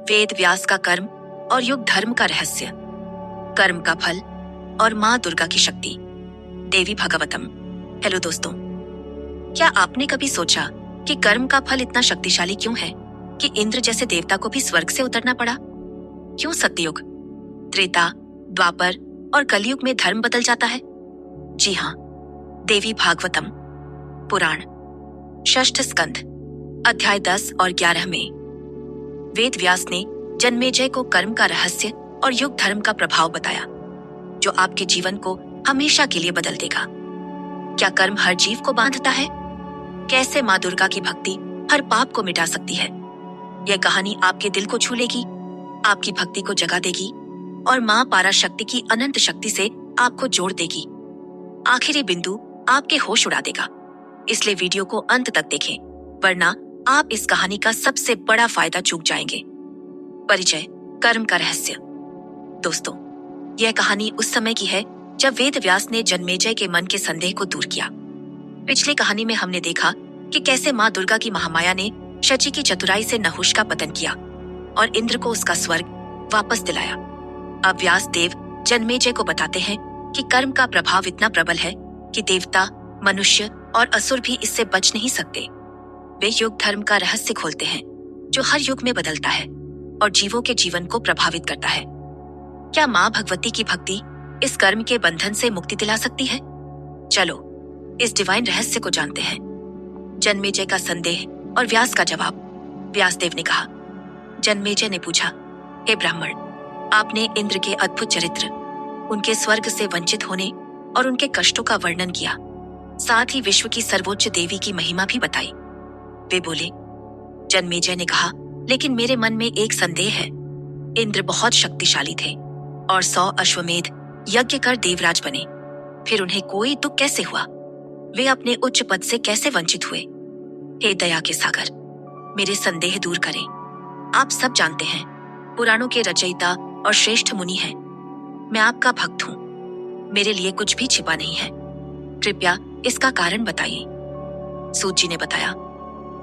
वेद व्यास का कर्म और युग धर्म का रहस्य, कर्म का फल और माँ दुर्गा की शक्ति। देवी भागवतम। हेलो दोस्तों, क्या आपने कभी सोचा कि कर्म का फल इतना शक्तिशाली क्यों है कि इंद्र जैसे देवता को भी स्वर्ग से उतरना पड़ा? क्यों सत्ययुग, त्रेता, द्वापर और कलयुग में धर्म बदल जाता है? जी हाँ, देवी भागवतम पुराण षष्ठ स्कंध अध्याय 10 और 11 में वेद व्यास ने जन्मेजय को कर्म का रहस्य और युग धर्म का प्रभाव बताया, जो आपके जीवन को हमेशा के लिए बदल देगा। क्या कर्म हर जीव को बांधता है? कैसे माँ दुर्गा की भक्ति हर पाप को मिटा सकती है? यह कहानी आपके दिल को छू लेगी, आपकी भक्ति को जगा देगी और माँ पराशक्ति की अनंत शक्ति से आपको जोड़ देगी। आखिरी बिंदु आपके होश उड़ा देगा, इसलिए वीडियो को अंत तक देखें, वरना आप इस कहानी का सबसे बड़ा फायदा चूक जाएंगे। परिचय, कर्म का रहस्य। दोस्तों, यह कहानी उस समय की है जब वेद व्यास ने जन्मेजय के मन के संदेह को दूर किया। पिछली कहानी में हमने देखा कि कैसे माँ दुर्गा की महामाया ने शची की चतुराई से नहुष का पतन किया और इंद्र को उसका स्वर्ग वापस दिलाया। अब व्यास देव जन्मेजय को बताते हैं कि कर्म का प्रभाव इतना प्रबल है कि देवता, मनुष्य और असुर भी इससे बच नहीं सकते। वे युग धर्म का रहस्य खोलते हैं, जो हर युग में बदलता है और जीवों के जीवन को प्रभावित करता है। क्या माँ भगवती की भक्ति इस कर्म के बंधन से मुक्ति दिला सकती है? चलो इस डिवाइन रहस्य को जानते हैं। जन्मेजय का संदेह और व्यास का जवाब। व्यासदेव ने कहा। जन्मेजय ने पूछा, हे ब्राह्मण, आपने इंद्र के अद्भुत चरित्र, उनके स्वर्ग से वंचित होने और उनके कष्टों का वर्णन किया, साथ ही विश्व की सर्वोच्च देवी की महिमा भी बताई। वे बोले। जन्मेजय ने कहा, लेकिन मेरे मन में एक संदेह है। इंद्र बहुत शक्तिशाली थे और 100 अश्वमेध यज्ञ कर देवराज बने, फिर उन्हें कोई दुख कैसे हुआ? वे अपने उच्च पद से कैसे वंचित हुए? हे दया के सागर, मेरे संदेह दूर करें। आप सब जानते हैं, पुराणों के रचयिता और श्रेष्ठ मुनि हैं। मैं आपका भक्त हूँ, मेरे लिए कुछ भी छिपा नहीं है। कृपया इसका कारण बताइए। सूत जी ने बताया।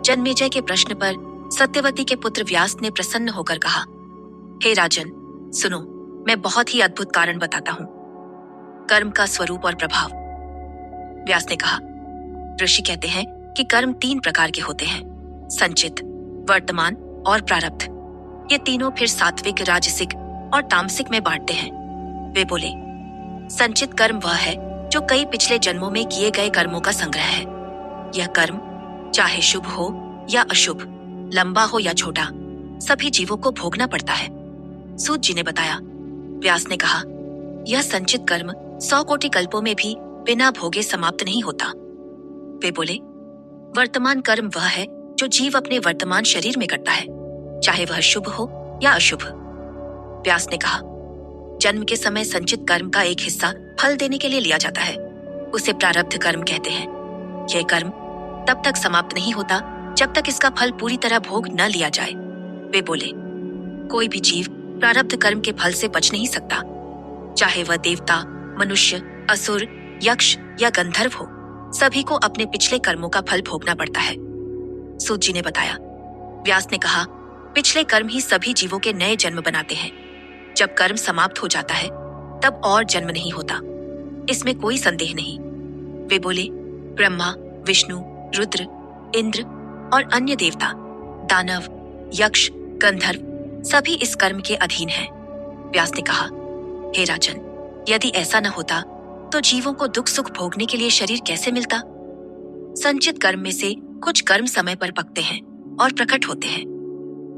जन्मेजय के प्रश्न पर सत्यवती के पुत्र व्यास ने प्रसन्न होकर कहा, हे राजन, सुनो, मैं बहुत ही अद्भुत कारण बताता हूँ। कर्म का स्वरूप और प्रभाव। व्यास ने कहा, ऋषि कहते हैं कि कर्म 3 प्रकार के होते हैं, संचित, वर्तमान और प्रारब्ध। ये तीनों फिर सात्विक, राजसिक और तामसिक में बांटते हैं। वे बोले, संचित कर्म वह है जो कई पिछले जन्मों में किए गए कर्मों का संग्रह है। यह कर्म चाहे शुभ हो या अशुभ, लंबा हो या छोटा, सभी जीवों को भोगना पड़ता है। सूत जी ने बताया। व्यास ने कहा, यह संचित कर्म 100 कोटि कल्पों में भी बिना भोगे समाप्त नहीं होता। वे बोले, वर्तमान कर्म वह है जो जीव अपने वर्तमान शरीर में करता है, चाहे वह शुभ हो या अशुभ। व्यास ने कहा, जन्म के समय संचित कर्म का एक हिस्सा फल देने के लिए लिया जाता है, उसे प्रारब्ध कर्म कहते हैं। यह कर्म तब तक समाप्त नहीं होता जब तक इसका फल पूरी तरह भोग न लिया जाए। वे बोले, कोई भी जीव प्रारब्ध कर्म के फल से बच नहीं सकता, चाहे वह देवता, मनुष्य, असुर, यक्ष या गंधर्व हो, सभी को अपने पिछले कर्मों का फल भोगना पड़ता है। सूत जी ने बताया। व्यास ने कहा, पिछले कर्म ही सभी जीवों के नए जन्म बनाते हैं। जब कर्म समाप्त हो जाता है तब और जन्म नहीं होता, इसमें कोई संदेह नहीं। वे बोले, ब्रह्मा, विष्णु, रुद्र, इंद्र और अन्य देवता, दानव, यक्ष, गंधर्व सभी इस कर्म के अधीन हैं। व्यास ने कहा, हे राजन, यदि ऐसा न होता तो जीवों को दुख सुख भोगने के लिए शरीर कैसे मिलता? संचित कर्म में से कुछ कर्म समय पर पकते हैं और प्रकट होते हैं,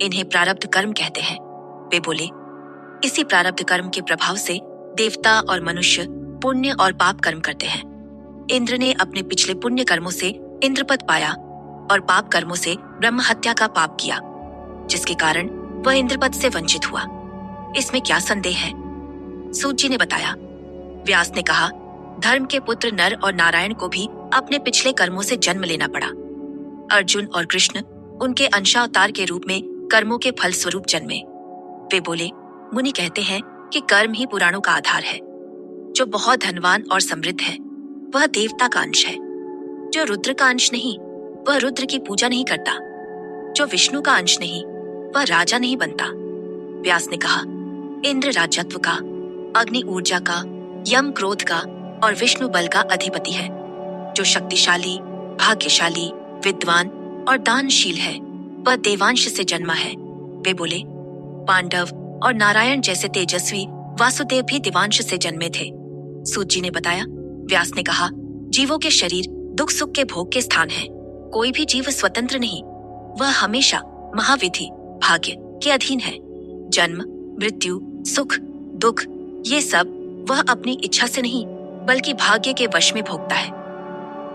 इन्हें प्रारब्ध कर्म कहते हैं। वे बोले, इसी प्रारब्ध कर्म के प्रभाव से देवता और मनुष्य पुण्य और पाप कर्म करते हैं। इंद्र ने अपने पिछले पुण्य कर्मों से इंद्रपद पाया और पाप कर्मों से ब्रह्म हत्या का पाप किया, जिसके कारण वह इंद्रपद से वंचित हुआ। इसमें क्या संदेह है? सूत जी ने बताया। व्यास ने कहा, धर्म के पुत्र नर और नारायण को भी अपने पिछले कर्मों से जन्म लेना पड़ा। अर्जुन और कृष्ण उनके अंशावतार के रूप में कर्मों के फल स्वरूप जन्मे। वे बोले, मुनि कहते हैं कि कर्म ही पुराणों का आधार है। जो बहुत धनवान और समृद्ध है वह देवता का अंश है। जो रुद्र का अंश नहीं वह रुद्र की पूजा नहीं करता। जो विष्णु का अंश नहीं वह राजा नहीं बनता। व्यास ने कहा, इंद्र राजत्व का, अग्नि ऊर्जा का, यम क्रोध का और विष्णु बल का अधिपति है, जो शक्तिशाली, भाग्यशाली, विद्वान और दानशील है। वह देवांश से जन्मा है। वे बोले, पांडव और नारायण जैसे तेजस्वी वासुदेव भी देवांश से जन्मे थे। सूत जी ने बताया। व्यास ने कहा, जीवों के शरीर दुख सुख के भोग के स्थान है। कोई भी जीव स्वतंत्र नहीं, वह हमेशा महाविधि भाग्य के अधीन है। जन्म, मृत्यु, सुख, दुख, ये सब वह अपनी इच्छा से नहीं बल्कि भाग्य के वश में भोगता है।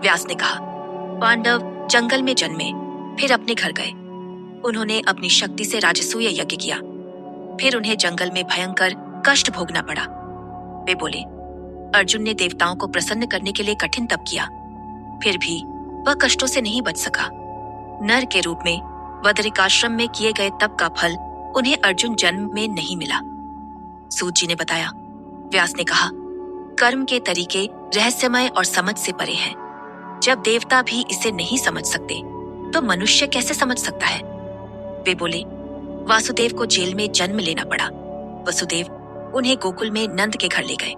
व्यास ने कहा, पांडव जंगल में जन्मे, फिर अपने घर गए। उन्होंने अपनी शक्ति से राजसूय यज्ञ किया, फिर उन्हें जंगल में भयंकर कष्ट भोगना पड़ा। वे बोले, अर्जुन ने देवताओं को प्रसन्न करने के लिए कठिन तप किया, फिर भी वह कष्टों से नहीं बच सका। नर के रूप में बदरिकाश्रम में किए गए तप का फल उन्हें अर्जुन जन्म में नहीं मिला। सूत जी ने बताया। व्यास ने कहा, कर्म के तरीके रहस्यमय और समझ से परे हैं। जब देवता भी इसे नहीं समझ सकते तो मनुष्य कैसे समझ सकता है। वे बोले, वासुदेव को जेल में जन्म लेना पड़ा। वसुदेव उन्हें गोकुल में नंद के घर ले गए।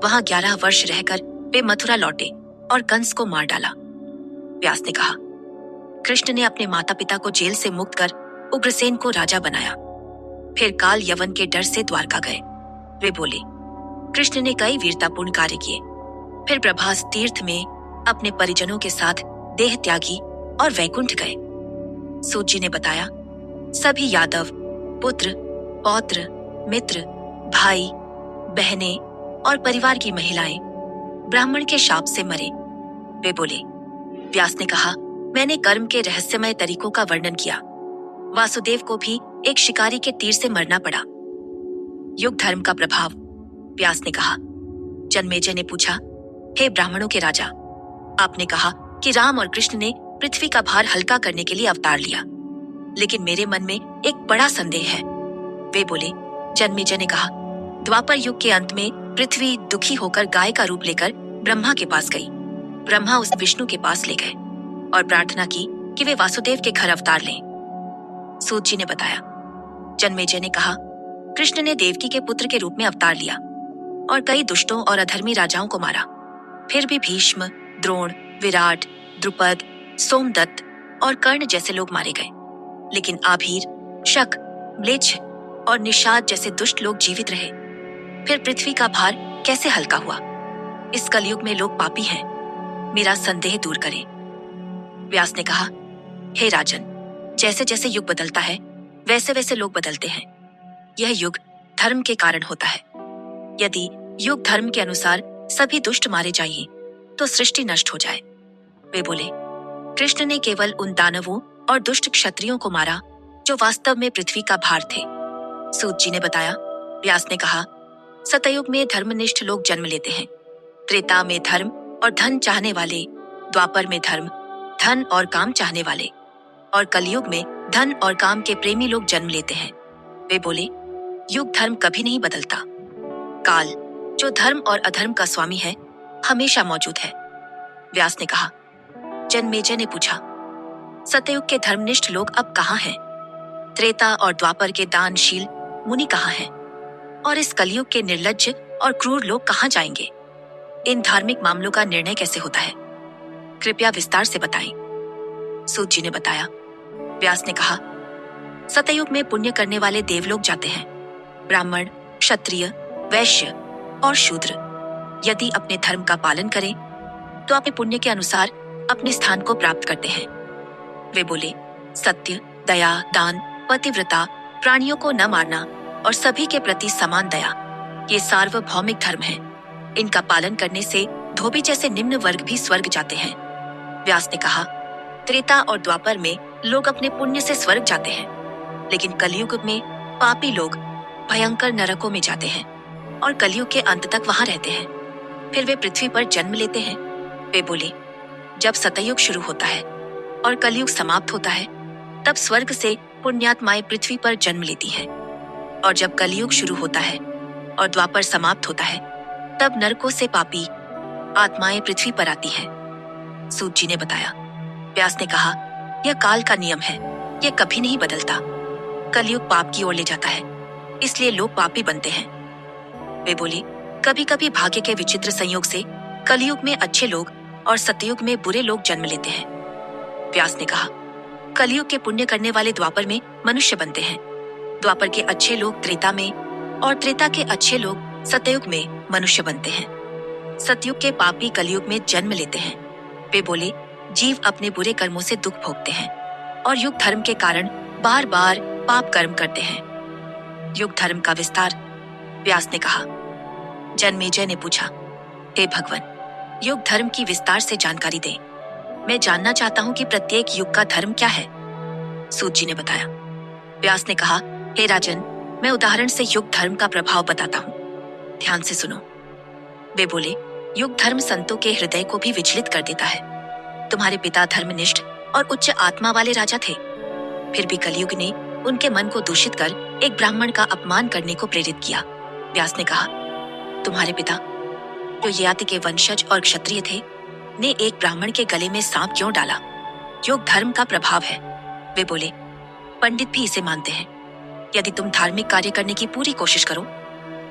वहां 11 वर्ष रहकर वे मथुरा लौटे और कंस को मार डाला। व्यास ने कहा, कृष्ण ने अपने माता पिता को जेल से मुक्त कर उग्रसेन को राजा बनाया, फिर काल यवन के डर से द्वारका गए। वे बोले, कृष्ण ने कई वीरतापूर्ण कार्य किए, फिर प्रभास तीर्थ में अपने परिजनों के साथ देह त्यागी और वैकुंठ गए। सूत जी ने बताया, सभी यादव पुत्र, पौत्र, मित्र, भाई, बहनें और परिवार की महिलाएं ब्राह्मण के शाप से मरे। वे बोले, व्यास ने कहा, मैंने कर्म के रहस्यमय तरीकों का वर्णन किया। वासुदेव को भी एक शिकारी के तीर से मरना पड़ा। युग धर्म का प्रभाव। व्यास ने कहा। जन्मेजय ने पूछा, हे ब्राह्मणों के राजा, आपने कहा कि राम और कृष्ण ने पृथ्वी का भार हल्का करने के लिए अवतार लिया, लेकिन मेरे मन में एक बड़ा संदेह है। वे बोले, जन्मेजय ने कहा, द्वापर युग के अंत में पृथ्वी दुखी होकर गाय का रूप लेकर ब्रह्मा के पास गई। ब्रह्मा उस विष्णु के पास ले गए और प्रार्थना की कि वे वासुदेव के घर अवतार लें। सूत जी ने बताया। जन्मेजय ने कहा, कृष्ण ने देवकी के पुत्र के रूप में अवतार लिया और कई दुष्टों और अधर्मी राजाओं को मारा। फिर भी भीष्म, द्रोण, विराट, द्रुपद, सोमदत्त और कर्ण जैसे लोग मारे गए, लेकिन आभीर, शक, म्लेच्छ और निषाद जैसे दुष्ट लोग जीवित रहे। फिर पृथ्वी का भार कैसे हल्का हुआ? इस कलयुग में लोग पापी हैं, मेरा संदेह दूर करें। व्यास ने कहा, हे राजन, जैसे जैसे युग बदलता है वैसे वैसे लोग बदलते हैं। यह युग धर्म के कारण होता है। यदि युग धर्म के अनुसार सभी दुष्ट मारे जाइए तो सृष्टि नष्ट हो जाए। वे बोले, कृष्ण ने केवल उन दानवों और दुष्ट क्षत्रियों को मारा जो वास्तव में पृथ्वी का भार थे। सूत जी ने बताया। व्यास ने कहा, सतयुग में धर्मनिष्ठ लोग जन्म लेते हैं, त्रेता में धर्म और धन चाहने वाले, द्वापर में धर्म, धन और काम चाहने वाले, और कलयुग में धन और काम के प्रेमी लोग जन्म लेते हैं। वे बोले, युग धर्म कभी नहीं बदलता। काल, जो धर्म और अधर्म का स्वामी है, हमेशा मौजूद है। व्यास ने कहा। जन्मेजय ने पूछा, सतयुग के धर्मनिष्ठ लोग अब कहाँ हैं? त्रेता और द्वापर के दानशील मुनि कहाँ हैं? और इस कलयुग के निर्लज्ज और क्रूर लोग कहाँ जाएंगे? इन धार्मिक मामलों का निर्णय कैसे होता है? कृपया विस्तार से बताएं। सूत जी ने बताया। व्यास ने कहा, सतयुग में पुण्य करने वाले देवलोक जाते हैं। ब्राह्मण, क्षत्रिय, वैश्य और शूद्र यदि अपने धर्म का पालन करें तो अपने पुण्य के अनुसार अपने स्थान को प्राप्त करते हैं। वे बोले, सत्य, दया, दान, पतिव्रता, प्राणियों को न मारना और सभी के प्रति समान दया, ये सार्वभौमिक धर्म है। इनका पालन करने से धोबी जैसे निम्न वर्ग भी स्वर्ग जाते हैं। व्यास ने कहा, त्रेता और द्वापर में लोग अपने पुण्य से स्वर्ग जाते हैं, लेकिन कलयुग में पापी लोग भयंकर नरकों में जाते हैं और कलयुग के अंत तक वहां रहते हैं। फिर वे पृथ्वी पर जन्म लेते हैं। वे बोले, जब सतयुग शुरू होता है और कलयुग समाप्त होता है, तब स्वर्ग से पुण्यात्माएं पृथ्वी पर जन्म लेती हैं, और जब कलयुग शुरू होता है और द्वापर समाप्त होता है, तब नरकों से पापी आत्माएं पृथ्वी पर आती हैं। सूत जी ने बताया। व्यास ने कहा, यह काल का नियम है, यह कभी नहीं बदलता। कलयुग पाप की ओर ले जाता है इसलिए लोग पापी बनते हैं। वे बोले, कभी कभी भाग्य के विचित्र संयोग से कलयुग में अच्छे लोग और सतयुग में बुरे लोग जन्म लेते हैं। व्यास ने कहा, कलयुग के पुण्य करने वाले द्वापर में मनुष्य बनते हैं, द्वापर के अच्छे लोग त्रेता में और त्रेता के अच्छे लोग सतयुग में मनुष्य बनते हैं। सतयुग के पापी कलयुग में जन्म लेते हैं। वे बोले, जीव अपने बुरे कर्मों से दुख भोगते हैं और युग धर्म के कारण बार बार पाप कर्म करते हैं। युग धर्म का विस्तार। व्यास ने कहा। जन्मेजय ने पूछा, हे भगवान, युग धर्म की विस्तार से जानकारी दें। मैं जानना चाहता हूं कि प्रत्येक युग का धर्म क्या है। सूत जी ने बताया। व्यास ने कहा, हे राजन, मैं उदाहरण से युग धर्म का प्रभाव बताता हूं, ध्यान से सुनो। वे बोले, युग धर्म संतों के हृदय को भी विचलित कर देता है। तुम्हारे पिता धर्मनिष्ठ और उच्च आत्मा वाले राजा थे, फिर भी कलयुग ने उनके मन को दूषित कर एक ब्राह्मण का अपमान करने को प्रेरित किया। व्यास ने कहा, तुम्हारे पिता, जो ययाति के वंशज और क्षत्रिय थे, ने एक ब्राह्मण के गले में सांप क्यों डाला? योग धर्म का प्रभाव है। वे बोले, पंडित भी इसे मानते हैं। यदि तुम धार्मिक कार्य करने की पूरी कोशिश करो,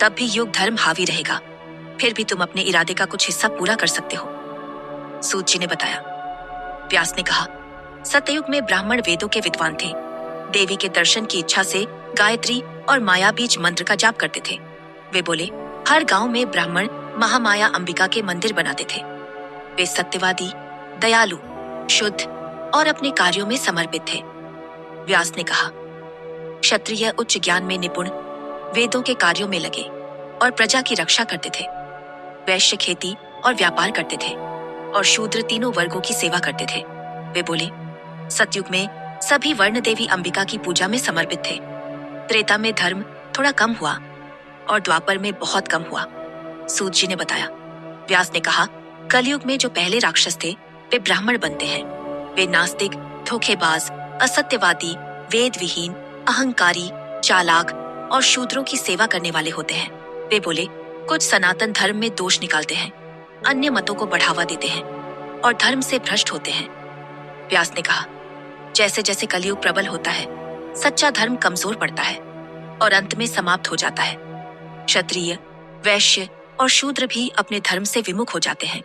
तब भी योग धर्म हावी रहेगा, फिर भी तुम अपने इरादे का कुछ हिस्सा पूरा कर सकते हो। सूत जी ने बताया। व्यास ने कहा, सतयुग में ब्राह्मण वेदों के विद्वान थे, देवी के दर्शन की इच्छा से गायत्री और माया बीज मंत्र का जाप करते थे। वे बोले, हर गांव में ब्राह्मण महामाया अंबिका के मंदिर बनाते थे। वे सत्यवादी, दयालु, शुद्ध और अपने कार्यों में समर्पित थे। व्यास ने कहा, क्षत्रिय उच्च ज्ञान में निपुण, वेदों के कार्यों में लगे और प्रजा की रक्षा करते थे। वैश्य खेती और व्यापार करते थे और शूद्र तीनों वर्गों की सेवा करते थे। वे बोले, सतयुग में सभी वर्ण देवी अंबिका की पूजा में समर्पित थे। त्रेता में धर्म थोड़ा कम हुआ और द्वापर में बहुत कम हुआ। सूत जी ने बताया। व्यास ने कहा, कलयुग में जो पहले राक्षस थे, वे ब्राह्मण बनते हैं। वे नास्तिक, धोखेबाज, असत्यवादी, वेद विहीन, अहंकारी, चालाक और शूद्रों की सेवा करने वाले होते हैं। वे बोले, कुछ सनातन धर्म में दोष निकालते हैं, अन्य मतों को बढ़ावा देते हैं और धर्म से भ्रष्ट होते हैं। व्यास ने कहा, जैसे जैसे कलयुग प्रबल होता है, सच्चा धर्म कमजोर पड़ता है और अंत में समाप्त हो जाता है। क्षत्रिय, वैश्य और शूद्र भी अपने धर्म से विमुख हो जाते हैं।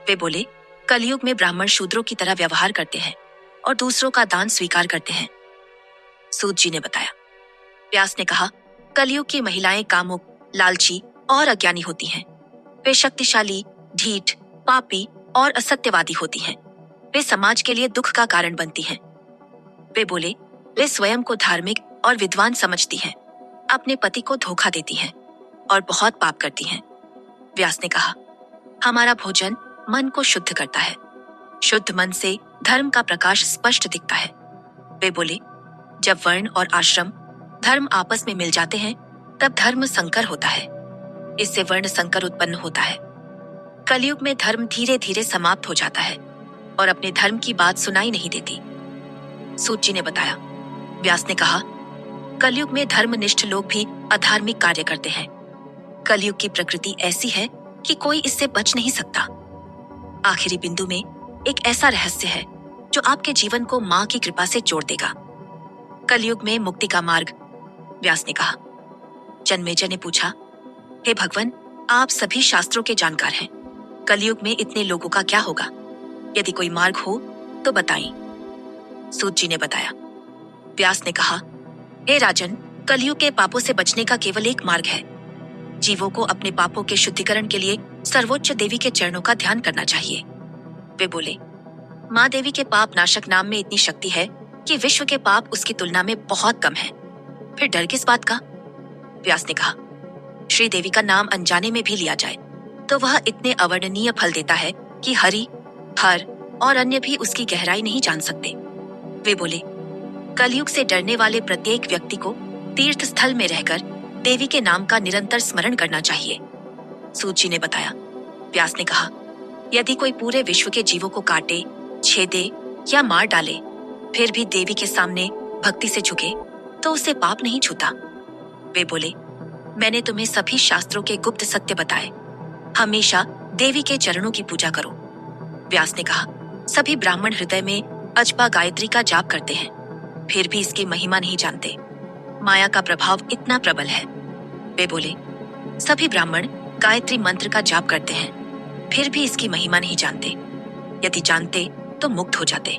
वे बोले, कलयुग में ब्राह्मण शूद्रों की तरह व्यवहार करते हैं और दूसरों का दान स्वीकार करते हैं। सूत जी ने बताया। व्यास ने कहा, कलयुग की महिलाएं कामुक, लालची और अज्ञानी होती हैं। वे शक्तिशाली, ढीठ, पापी और असत्यवादी होती हैं। वे समाज के लिए दुख का कारण बनती हैं। वे बोले, वे स्वयं को धार्मिक और विद्वान समझती हैं, अपने पति को धोखा देती हैं और बहुत पाप करती हैं। व्यास ने कहा, हमारा भोजन मन को शुद्ध करता है। शुद्ध मन से धर्म का प्रकाश स्पष्ट दिखता है। वे बोले, जब वर्ण और आश्रम धर्म आपस में मिल जाते हैं, तब धर्म संकर होता है। इससे वर्ण संकर उत्पन्न होता है। कलयुग में धर्म धीरे धीरे समाप्त हो जाता है और अपने धर्म की बात सुनाई नहीं देती। सूत जी ने बताया। व्यास ने कहा, कलयुग में धर्मनिष्ठ लोग भी अधार्मिक कार्य करते हैं। कलयुग की प्रकृति ऐसी है कि कोई इससे बच नहीं सकता। आखिरी बिंदु में एक ऐसा रहस्य है जो आपके जीवन को मां की कृपा से जोड़ देगा। कलयुग में मुक्ति का मार्ग। व्यास ने कहा। जन्मेजय ने पूछा, हे भगवान, आप सभी शास्त्रों के जानकार हैं। कलयुग में इतने लोगों का क्या होगा? यदि कोई मार्ग हो तो बताएं। सूत जी ने बताया। व्यास ने कहा, हे राजन, कलयुग के पापों से बचने का केवल एक मार्ग है। जीवों को अपने पापों के शुद्धिकरण के लिए सर्वोच्च देवी के चरणों का ध्यान करना चाहिए। वे बोले, माँ देवी के पाप नाशक नाम में इतनी शक्ति है कि विश्व के पाप उसकी तुलना में बहुत कम है। फिर डर किस बात का? व्यास ने कहा, श्री देवी का नाम अनजाने में भी लिया जाए तो वह इतने अवर्णनीय फल देता है कि हरि, हर और अन्य भी उसकी गहराई नहीं जान सकते। वे बोले, कलयुग से डरने वाले प्रत्येक व्यक्ति को तीर्थ स्थल में रहकर देवी के नाम का निरंतर स्मरण करना चाहिए। सूत जी ने बताया। व्यास ने कहा, यदि कोई पूरे विश्व के जीवों को काटे, छेदे या मार डाले, फिर भी देवी के सामने भक्ति से झुके तो उसे पाप नहीं छूता। वे बोले, मैंने तुम्हें सभी शास्त्रों के गुप्त सत्य बताए। हमेशा देवी के चरणों की पूजा करो। व्यास ने कहा, सभी ब्राह्मण हृदय में अजपा गायत्री का जाप करते हैं, फिर भी इसकी महिमा नहीं जानते। माया का प्रभाव इतना प्रबल है। वे बोले, सभी ब्राह्मण गायत्री मंत्र का जाप करते हैं, फिर भी इसकी महिमा नहीं जानते। यदि जानते तो मुक्त हो जाते।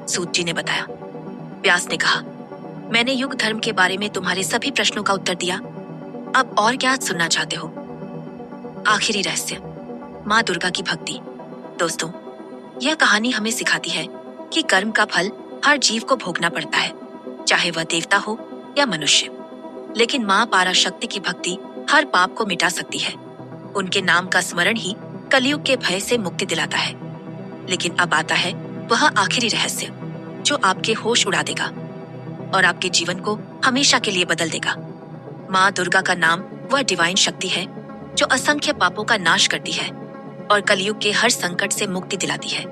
सूत जी ने बताया। व्यास ने कहा, मैंने युग धर्म के बारे में तुम्हारे सभी प्रश्नों का उत्तर दिया। अब और क्या सुनना चाहते हो? आखिरी रहस्य, माँ दुर्गा की भक्ति। दोस्तों, यह कहानी हमें सिखाती है कि कर्म का फल हर जीव को भोगना पड़ता है, चाहे वह देवता हो या मनुष्य। लेकिन माँ पराशक्ति की भक्ति हर पाप को मिटा सकती है। उनके नाम का स्मरण ही कलयुग के भय से मुक्ति दिलाता है। लेकिन अब आता है वह आखिरी रहस्य जो आपके होश उड़ा देगा और आपके जीवन को हमेशा के लिए बदल देगा। माँ दुर्गा का नाम वह डिवाइन शक्ति है जो असंख्य पापों का नाश करती है और कलयुग के हर संकट से मुक्ति दिलाती है।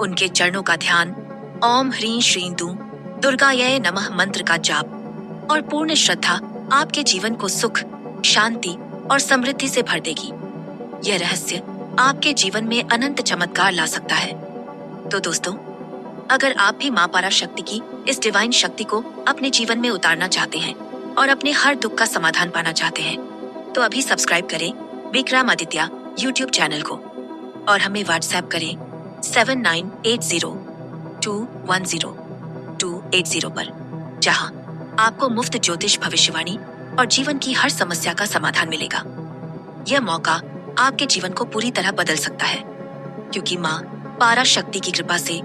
उनके चरणों का ध्यान, ओम ह्रीं श्रीं दूं दुर्गायै नमः मंत्र का जाप और पूर्ण श्रद्धा आपके जीवन को सुख, शांति और समृद्धि से भर देगी। यह रहस्य आपके जीवन में अनंत चमत्कार ला सकता है। तो दोस्तों, अगर आप भी माँ पराशक्ति की इस डिवाइन शक्ति को अपने जीवन में उतारना चाहते हैं और अपने हर दुख का समाधान पाना चाहते हैं, तो अभी सब्सक्राइब करें विक्रमादित्य यूट्यूब चैनल को और हमें व्हाट्सएप करें 7980210280 पर, जहां आपको मुफ्त ज्योतिष भविष्यवाणी और जीवन की हर समस्या का समाधान मिलेगा। यह मौका आपके जीवन को पूरी तरह बदल सकता है, क्योंकि माँ पराशक्ति की कृपा से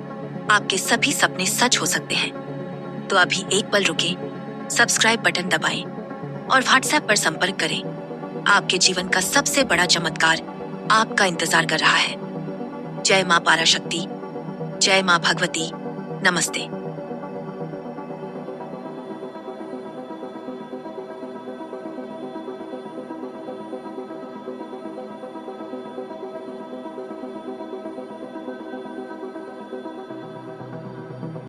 आपके सभी सपने सच हो सकते हैं। तो अभी एक पल रुकें, सब्सक्राइब बटन दबाएं और व्हाट्सएप पर संपर्क करें। आपके जीवन का सबसे बड़ा चमत्कार आपका इंतजार कर रहा है। जय माँ पराशक्ति, जय माँ भगवती, नमस्ते।